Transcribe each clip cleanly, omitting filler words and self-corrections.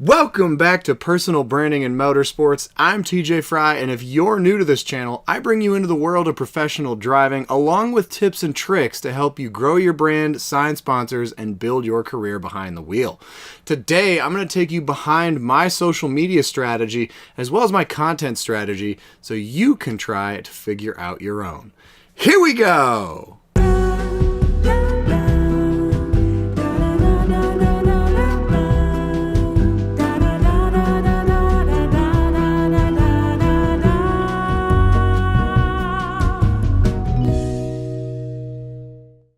Welcome back to Personal Branding and Motorsports. I'm TJ Fry, and if you're new to this channel, I bring you into the world of professional driving along with tips and tricks to help you grow your brand, sign sponsors, and build your career behind the wheel. Today, I'm going to take you behind my social media strategy as well as my content strategy so you can try to figure out your own. Here we go!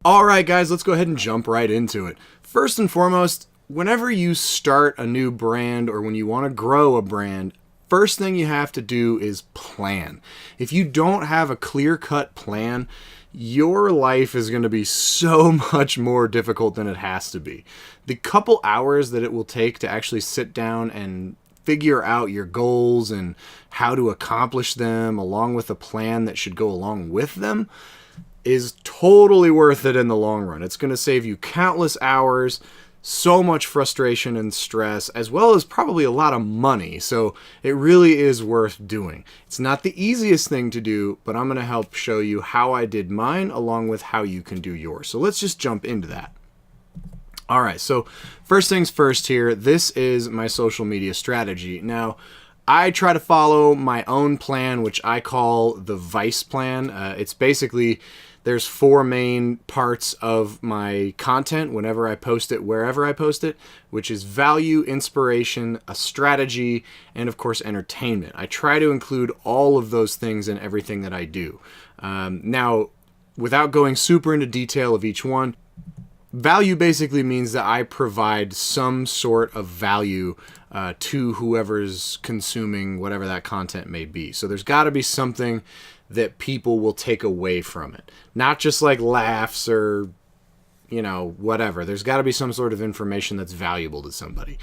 Alright guys, let's go ahead and jump right into it. First and foremost, whenever you start a new brand or when you want to grow a brand, first thing you have to do is plan. If you don't have a clear-cut plan, your life is going to be so much more difficult than it has to be. The couple hours that it will take to actually sit down and figure out your goals and how to accomplish them along with a plan that should go along with them is totally worth it in the long run. It's going to save you countless hours, so much frustration and stress, as well as probably a lot of money. So it really is worth doing. It's not the easiest thing to do, but I'm going to help show you how I did mine along with how you can do yours. So let's just jump into that. All right, so first things first here, this is my social media strategy. Now, I try to follow my own plan, which I call the Vice plan. It's basically, there's four main parts of my content whenever I post it, wherever I post it, which is value, inspiration, a strategy, and of course entertainment. I try to include all of those things in everything that I do. Now, without going super into detail of each one, value basically means that I provide some sort of value to whoever's consuming whatever that content may be. So there's got to be something that people will take away from it. Not just like laughs or, you know, whatever. There's got to be some sort of information that's valuable to somebody.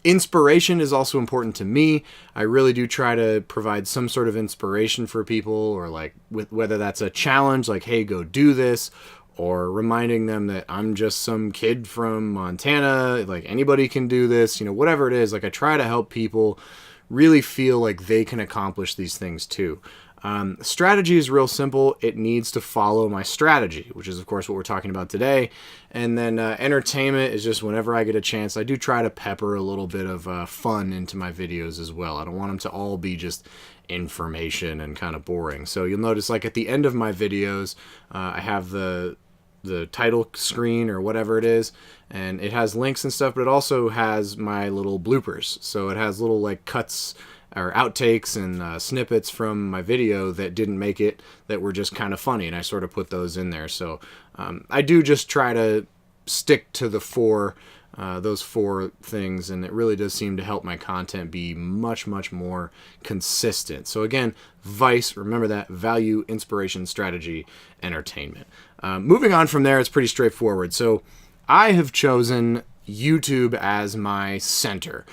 Inspiration is also important to me. I really do try to provide some sort of inspiration for people, or like whether that's a challenge, like, hey, go do this, or reminding them that I'm just some kid from Montana, like anybody can do this, you know, whatever it is. Like I try to help people really feel like they can accomplish these things too. Strategy is real simple. It needs to follow my strategy, which is of course what we're talking about today. And then entertainment is just whenever I get a chance, I do try to pepper a little bit of fun into my videos as well. I don't want them to all be just information and kind of boring. So you'll notice like at the end of my videos, I have the title screen or whatever it is, and it has links and stuff, but it also has my little bloopers. So it has little like cuts or outtakes and snippets from my video that didn't make it, that were just kind of funny, and I sort of put those in there. So I do just try to stick to the those four things, and it really does seem to help my content be much more consistent. So again, Vice, remember that: value, inspiration, strategy, entertainment. Moving on from there, it's pretty straightforward. So I have chosen YouTube as my center.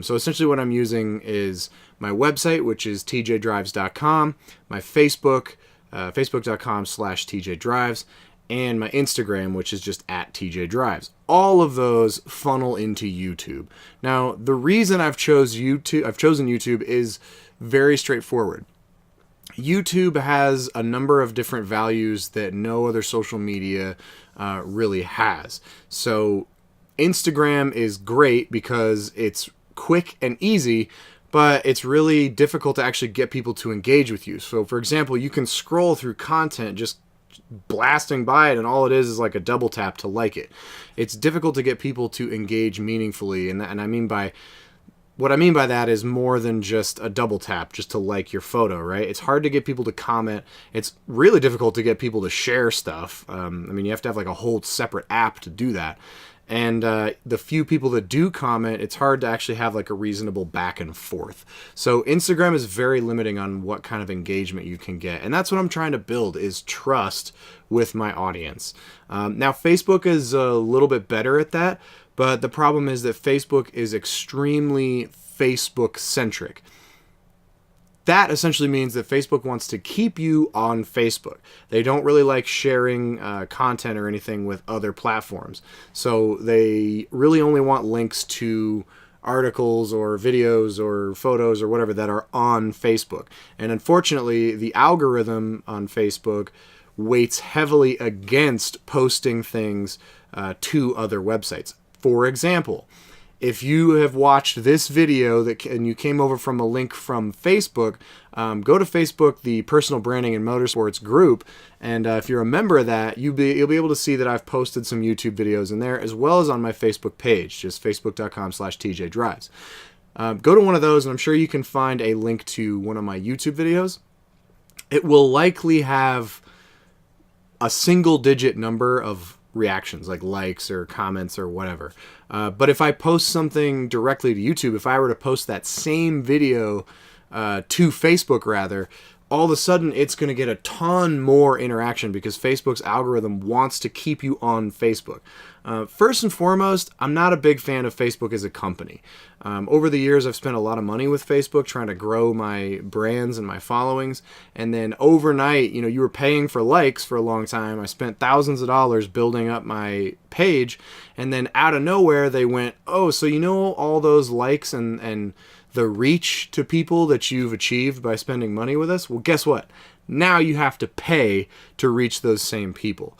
So essentially what I'm using is my website, which is tjdrives.com, my Facebook, facebook.com/tjdrives, and my Instagram, which is just @tjdrives. All of those funnel into YouTube. Now, the reason I've chosen YouTube is very straightforward. YouTube has a number of different values that no other social media really has. So Instagram is great because it's quick and easy, but it's really difficult to actually get people to engage with you. So for example, you can scroll through content just blasting by it, and all it is like a double tap to like it. It's difficult to get people to engage meaningfully, and what I mean by that is more than just a double tap just to like your photo, right? It's hard to get people to comment. It's really difficult to get people to share stuff. I mean, you have to have like a whole separate app to do that. And the few people that do comment, it's hard to actually have like a reasonable back and forth. So Instagram is very limiting on what kind of engagement you can get. And that's what I'm trying to build, is trust with my audience. Now, Facebook is a little bit better at that, but the problem is that Facebook is extremely Facebook-centric. That essentially means that Facebook wants to keep you on Facebook. They don't really like sharing content or anything with other platforms. So they really only want links to articles or videos or photos or whatever that are on Facebook. And unfortunately, the algorithm on Facebook weights heavily against posting things to other websites. For example, if you have watched this video and you came over from a link from Facebook, go to Facebook, the Personal Branding and Motorsports group, and if you're a member of that, you'll be able to see that I've posted some YouTube videos in there, as well as on my Facebook page, just facebook.com/tjdrives. Go to one of those, and I'm sure you can find a link to one of my YouTube videos. It will likely have a single-digit number of reactions, like likes or comments or whatever. But if I post something directly to YouTube, if I were to post that same video to Facebook rather, all of a sudden it's going to get a ton more interaction because Facebook's algorithm wants to keep you on Facebook. First and foremost, I'm not a big fan of Facebook as a company. Over the years, I've spent a lot of money with Facebook trying to grow my brands and my followings. And then overnight, you were paying for likes for a long time. I spent thousands of dollars building up my page. And then out of nowhere, they went, oh, so all those likes and the reach to people that you've achieved by spending money with us? Well, guess what? Now you have to pay to reach those same people.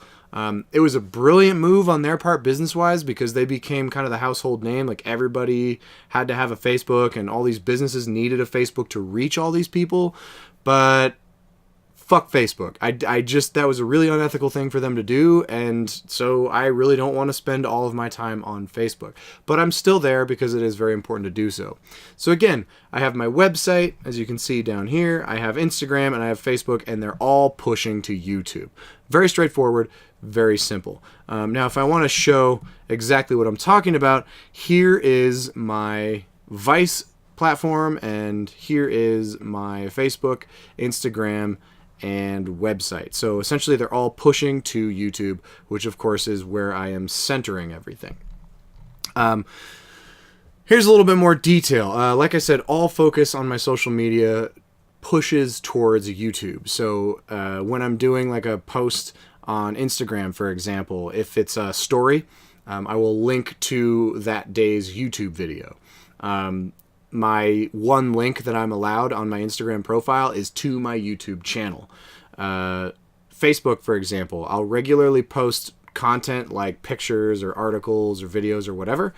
It was a brilliant move on their part business-wise because they became kind of the household name. Like everybody had to have a Facebook and all these businesses needed a Facebook to reach all these people. But fuck Facebook. That was a really unethical thing for them to do, and so I really don't want to spend all of my time on Facebook. But I'm still there because it is very important to do so. So again, I have my website, as you can see down here. I have Instagram and I have Facebook, and they're all pushing to YouTube. Very straightforward, very simple. Now, if I want to show exactly what I'm talking about, here is my Vice platform, and here is my Facebook, Instagram, and website. So essentially they're all pushing to YouTube, which of course is where I am centering everything. Here's a little bit more detail. Like I said, all focus on my social media pushes towards YouTube. So when I'm doing like a post on Instagram, for example, if it's a story, I will link to that day's YouTube video. My one link that I'm allowed on my Instagram profile is to my YouTube channel. Facebook, for example, I'll regularly post content like pictures or articles or videos or whatever,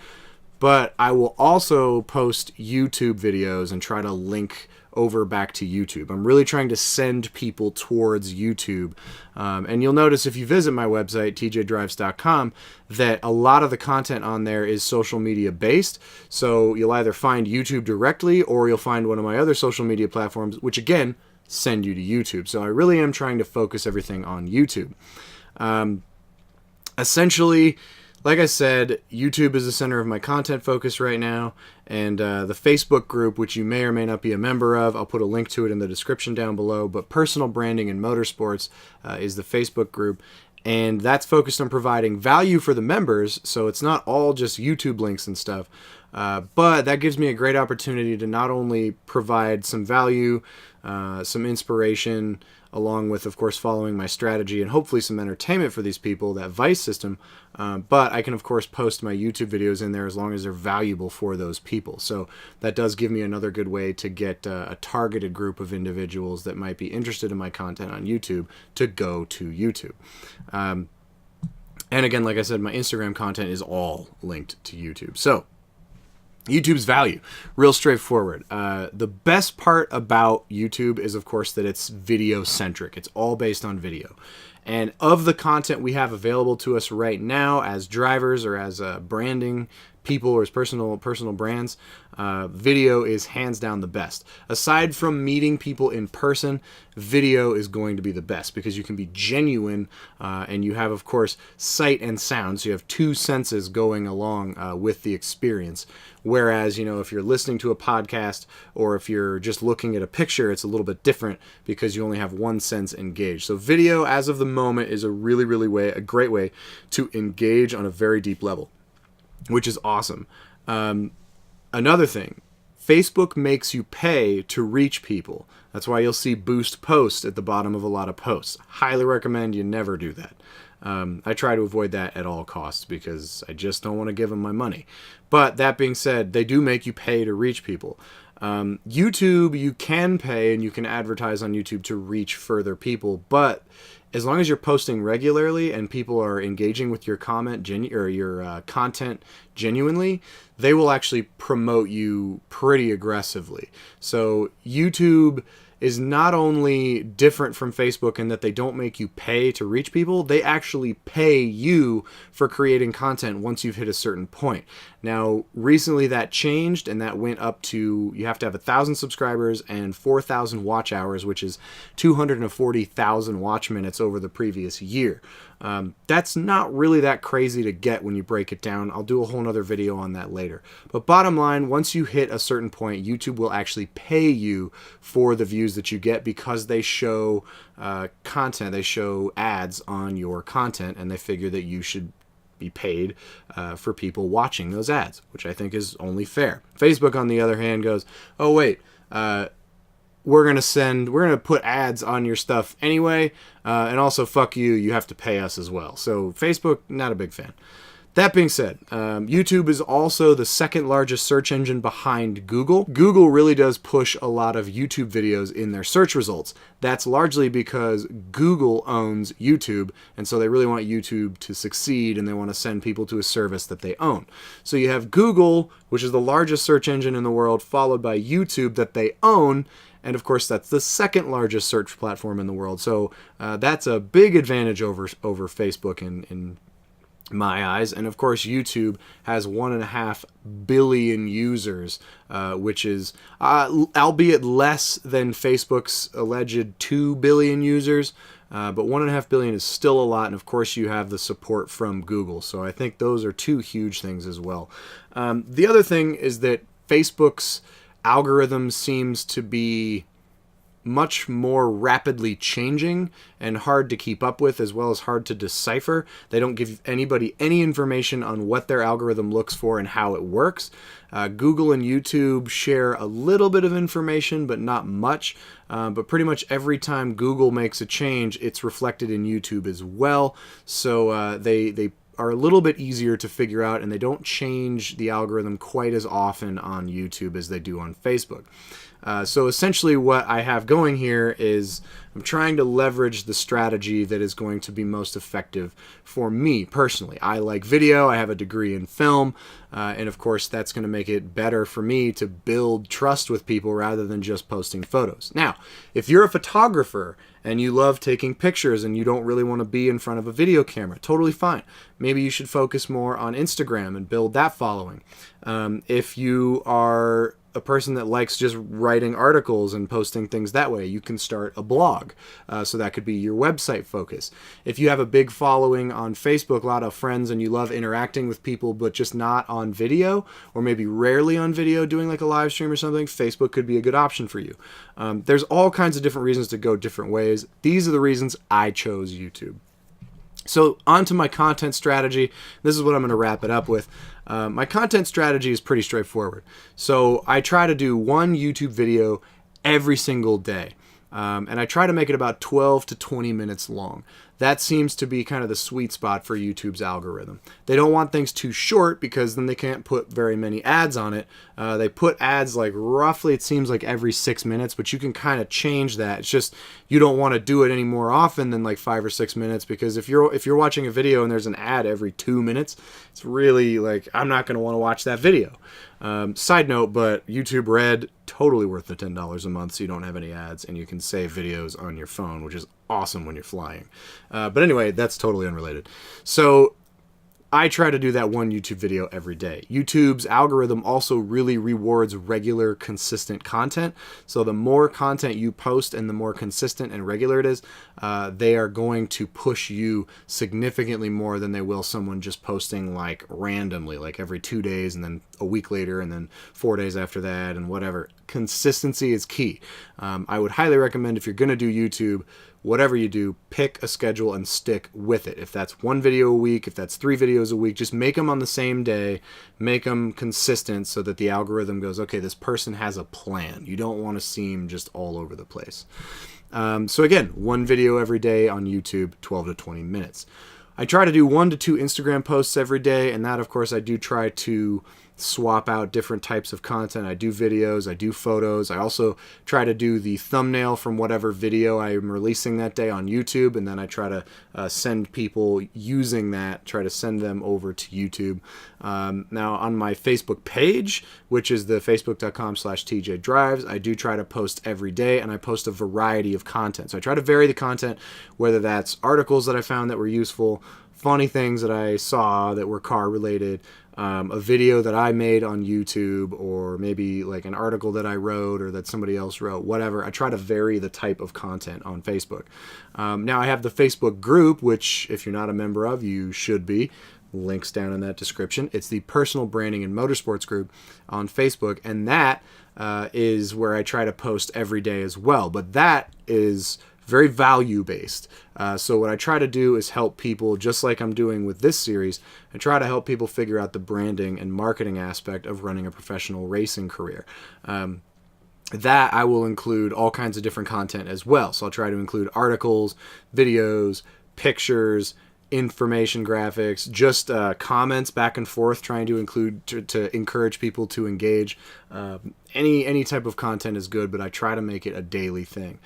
but I will also post YouTube videos and try to link over back to YouTube. I'm really trying to send people towards YouTube. And you'll notice if you visit my website, tjdrives.com, that a lot of the content on there is social media based. So you'll either find YouTube directly or you'll find one of my other social media platforms, which again, send you to YouTube. So I really am trying to focus everything on YouTube. Essentially, like I said, YouTube is the center of my content focus right now, and the Facebook group, which you may or may not be a member of, I'll put a link to it in the description down below, but Personal Branding and Motorsports is the Facebook group, and that's focused on providing value for the members, so it's not all just YouTube links and stuff, but that gives me a great opportunity to not only provide some value, some inspiration, along with, of course, following my strategy and hopefully some entertainment for these people, that Vice system. But I can, of course, post my YouTube videos in there as long as they're valuable for those people. So that does give me another good way to get a targeted group of individuals that might be interested in my content on YouTube to go to YouTube. And again, like I said, my Instagram content is all linked to YouTube. So YouTube's value, real straightforward. The best part about YouTube is, of course, that it's video-centric. It's all based on video. And of the content we have available to us right now as drivers or as branding people or as personal brands, video is hands down the best. Aside from meeting people in person, video is going to be the best because you can be genuine and you have, of course, sight and sound. So you have two senses going along with the experience. Whereas, if you're listening to a podcast or if you're just looking at a picture, it's a little bit different because you only have one sense engaged. So video, as of the moment, is a a great way to engage on a very deep level, which is awesome. Another thing, Facebook makes you pay to reach people. That's why you'll see boost posts at the bottom of a lot of posts. Highly recommend you never do that. I try to avoid that at all costs because I just don't want to give them my money. But that being said, they do make you pay to reach people. YouTube, you can pay and you can advertise on YouTube to reach further people, but as long as you're posting regularly and people are engaging with your content genuinely, they will actually promote you pretty aggressively. So YouTube is not only different from Facebook in that they don't make you pay to reach people, they actually pay you for creating content once you've hit a certain point. Now, recently that changed and that went up to, you have to have 1,000 subscribers and 4,000 watch hours, which is 240,000 watch minutes over the previous year. That's not really that crazy to get when you break it down. I'll do a whole nother video on that later. But bottom line, once you hit a certain point, YouTube will actually pay you for the views that you get because they show content, they show ads on your content, and they figure that you should be paid for people watching those ads, which I think is only fair. Facebook, on the other hand, goes, oh wait, we're gonna put ads on your stuff anyway, and also fuck you, you have to pay us as well. So Facebook, not a big fan. That being said, YouTube is also the second largest search engine behind Google. Google really does push a lot of YouTube videos in their search results. That's largely because Google owns YouTube, and so they really want YouTube to succeed, and they want to send people to a service that they own. So you have Google, which is the largest search engine in the world, followed by YouTube that they own, and of course that's the second largest search platform in the world. So that's a big advantage over Facebook in my eyes. And of course YouTube has 1.5 billion users, which is albeit less than Facebook's alleged 2 billion users, but 1.5 billion is still a lot. And of course you have the support from Google, so I think those are two huge things as well. The other thing is that Facebook's algorithm seems to be much more rapidly changing and hard to keep up with, as well as hard to decipher. They don't give anybody any information on what their algorithm looks for and how it works. Google and YouTube share a little bit of information, but not much. But pretty much every time Google makes a change, it's reflected in YouTube as well. So they are a little bit easier to figure out, and they don't change the algorithm quite as often on YouTube as they do on Facebook. So essentially what I have going here is I'm trying to leverage the strategy that is going to be most effective for me personally. I like video, I have a degree in film, and of course that's going to make it better for me to build trust with people rather than just posting photos. Now, if you're a photographer and you love taking pictures and you don't really want to be in front of a video camera, totally fine. Maybe you should focus more on Instagram and build that following. If you are a person that likes just writing articles and posting things that way, you can start a blog. So that could be your website focus. If you have a big following on Facebook, a lot of friends, and you love interacting with people, but just not on video, or maybe rarely on video, doing like a live stream or something, Facebook could be a good option for you. There's all kinds of different reasons to go different ways. These are the reasons I chose YouTube. So on to my content strategy. This is what I'm going to wrap it up with. My content strategy is pretty straightforward. So I try to do one YouTube video every single day. And I try to make it about 12 to 20 minutes long. That seems to be kind of the sweet spot for YouTube's algorithm. They don't want things too short because then they can't put very many ads on it. They put ads like roughly, it seems like every 6 minutes, but you can kind of change that. It's just you don't want to do it any more often than like 5 or 6 minutes, because if you're watching a video and there's an ad every 2 minutes, it's really like, I'm not going to want to watch that video. Side note, but YouTube Red, totally worth the $10 a month, so you don't have any ads and you can save videos on your phone, which is awesome when you're flying. But anyway, that's totally unrelated. So I try to do that one YouTube video every day. YouTube's algorithm also really rewards regular, consistent content. So the more content you post and the more consistent and regular it is, they are going to push you significantly more than they will someone just posting like randomly, like every 2 days and then a week later and then 4 days after that and whatever. Consistency is key. I would highly recommend, if you're going to do YouTube, whatever you do, pick a schedule and stick with it. If that's 1 video a week, if that's 3 videos a week, just make them on the same day, make them consistent so that the algorithm goes, okay, this person has a plan. You don't want to seem just all over the place. So again, 1 video every day on YouTube, 12 to 20 minutes. I try to do 1 to 2 Instagram posts every day, and that, of course, I do try to swap out different types of content. I do videos, I do photos. I also try to do the thumbnail from whatever video I am releasing that day on YouTube, and then I try to send people using that, try to send them over to YouTube. Now on my Facebook page, which is the facebook.com/tjdrives, I do try to post every day, and I post a variety of content. So I try to vary the content, whether that's articles that I found that were useful, funny things that I saw that were car related, a video that I made on YouTube, or maybe like an article that I wrote or that somebody else wrote, whatever. I try to vary the type of content on Facebook. Now I have the Facebook group, which if you're not a member of, you should be. Links down in that description. It's the Personal Branding and Motorsports group on Facebook, and that is where I try to post every day as well. But that is very value-based. So what I try to do is help people, just like I'm doing with this series, I try to help people figure out the branding and marketing aspect of running a professional racing career. That I will include all kinds of different content as well. So I'll try to include articles, videos, pictures, information graphics, just comments back and forth, trying to include to encourage people to engage. Any type of content is good, but I try to make it a daily thing.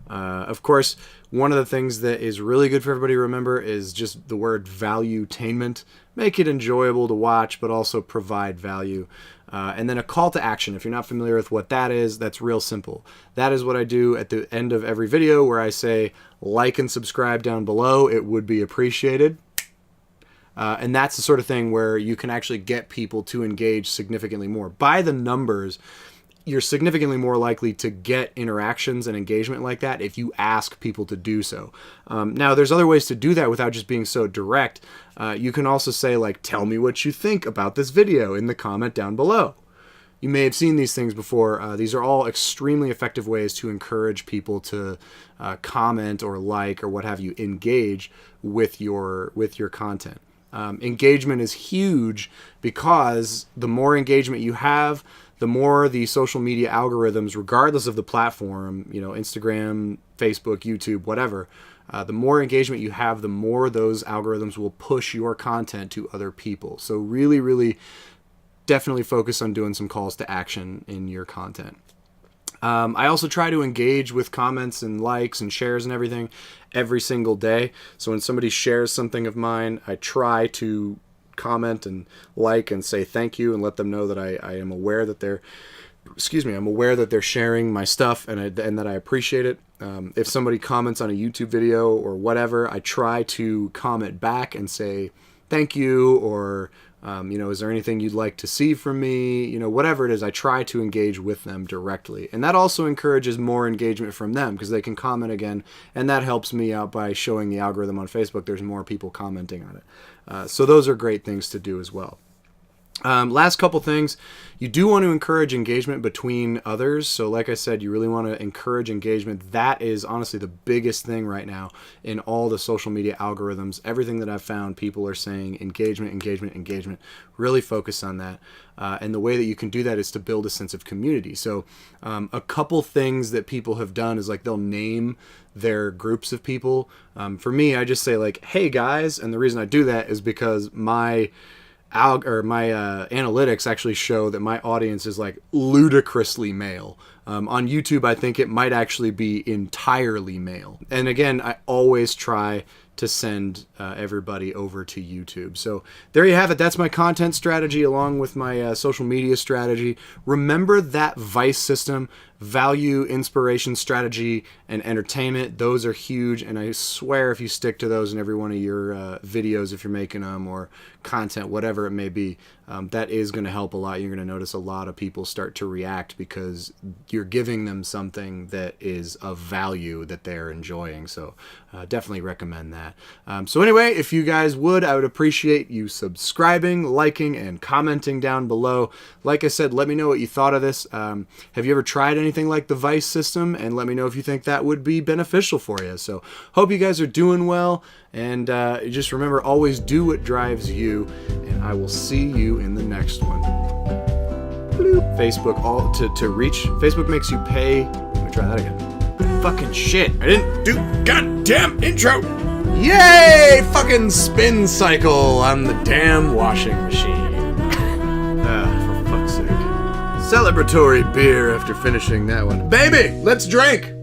Of course, one of the things that is really good for everybody to remember is just the word valuetainment. Make it enjoyable to watch, but also provide value. And then a call to action. If you're not familiar with what that is, that's real simple. That is what I do at the end of every video, where I say, like and subscribe down below. It would be appreciated. And that's the sort of thing where you can actually get people to engage significantly more. By the numbers, you're significantly more likely to get interactions and engagement like that if you ask people to do so. Now, there's other ways to do that without just being so direct. You can also say, like, tell me what you think about this video in the comment down below. You may have seen these things before. These are all extremely effective ways to encourage people to comment or like or what have you, engage with your content. Engagement is huge, because the more engagement you have, the more the social media algorithms, regardless of the platform, Instagram, Facebook, YouTube, whatever, the more engagement you have, the more those algorithms will push your content to other people. So really, really definitely focus on doing some calls to action in your content. I also try to engage with comments and likes and shares and everything every single day. So when somebody shares something of mine, I try to comment and like and say thank you and let them know that I am aware that I'm aware that they're sharing my stuff, and that I appreciate it. If somebody comments on a YouTube video or whatever, I try to comment back and say thank you, or is there anything you'd like to see from me? Whatever it is, I try to engage with them directly. And that also encourages more engagement from them, because they can comment again, and that helps me out by showing the algorithm on Facebook there's more people commenting on it. So those are great things to do as well. Last couple things, you do want to encourage engagement between others. So like I said, you really want to encourage engagement. That is honestly the biggest thing right now in all the social media algorithms. Everything that I've found, people are saying engagement, engagement, engagement. Really focus on that. And the way that you can do that is to build a sense of community. So a couple things that people have done is, like, they'll name their groups of people. For me, I just say, like, hey guys, and the reason I do that is because my analytics actually show that my audience is, like, ludicrously male. On YouTube, I think it might actually be entirely male. And again, I always try to send everybody over to YouTube. So there you have it. That's my content strategy along with my social media strategy. Remember that VICE system: value, inspiration, strategy, and entertainment. Those are huge, and I swear if you stick to those in every one of your videos, if you're making them, or content, whatever it may be, that is going to help a lot. You're going to notice a lot of people start to react because you're giving them something that is of value that they're enjoying. So definitely recommend that. So anyway, if you guys would, I would appreciate you subscribing, liking, and commenting down below. Like I said, let me know what you thought of this. Have you ever tried anything like the VICE system? And let me know if you think that would be beneficial for you. So hope you guys are doing well. And just remember, always do what drives you. And I will see you in the next one. Facebook, to reach, Facebook makes you pay. Let me try that again. Fucking shit. I didn't do goddamn intro. Yay! Fucking spin cycle on the damn washing machine. For fuck's sake. Celebratory beer after finishing that one. Baby, let's drink!